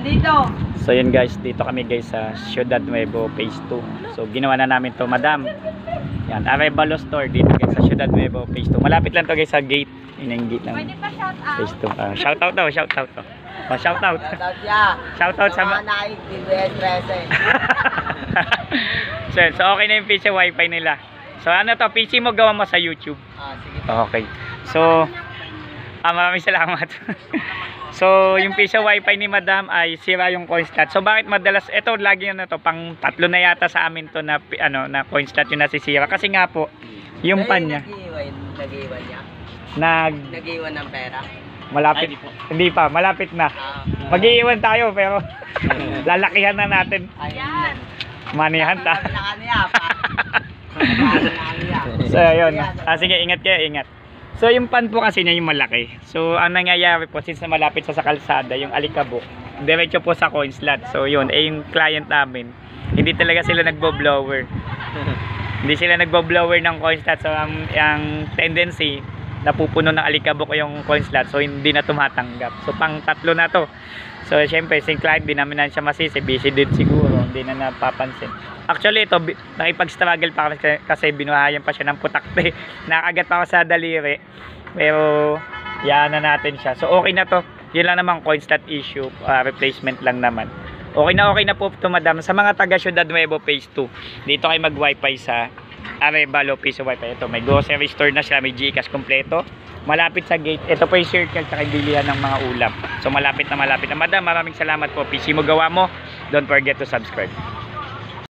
Andito. So yun guys, dito kami guys sa Ciudad Nuevo Phase 2. So ginawa na namin to, madam. Yan, Arevalo store dito guys sa Ciudad Nuevo Phase 2. Malapit lang to guys sa gate. Yun ang gate ng Pwede pa shout out. Phase 2. Shout out daw, shout out to. Oh, shout out. Shoutout ya. Shout out sa mga nakikinig so okay na yung PC wifi nila. So ano to, PC mo gawa mo sa YouTube. sige. Okay. So maraming salamat. So yung PC wifi ni madam ay sira yung coin slot. So bakit madalas ito lagi na to, pang tatlo na yata sa amin to na na coin slot yung nasisira kasi nga po yung pan niya Nag-iwan niya. Nag-iwan ng pera. Malapit. Hindi pa, malapit na. Mag-iiwan tayo pero lalakihan na natin. Ayan. Manihan ta. So yun. Sige, ingat kayo, ingat. So yung pan po kasi niya yung malaki. So ang nangyayari po since na malapit sa kalsada yung alikabok, diretso po sa coin slot. So yun, yung client namin, hindi talaga sila nagbo-blower. Hindi sila nagbo-blower ng coin slot. So ang tendency napupuno ng alikabok yung coin slot, so hindi na tumatanggap. So pang tatlo na to. So syempre si client di namin na siya masisi, busy din siguro, hindi na napapansin. Actually ito nakipag-struggle pa kasi binuhayan pa siya ng putakte. Nakagat pa ako sa daliri pero yan na natin siya. So okay na to, yun lang naman coin slot issue, replacement lang naman. Okay na po to madam. Sa mga taga Ciudad Nuevo Phase 2, dito kayo mag wifi sa Arevalo piso wifi. Ito may grocery store na sila, may GCash kompleto. Malapit sa gate. Ito po yung circle sa bilihan ng mga ulam. So malapit na madam. Maraming salamat po. PC mo gawa mo. Don't forget to subscribe.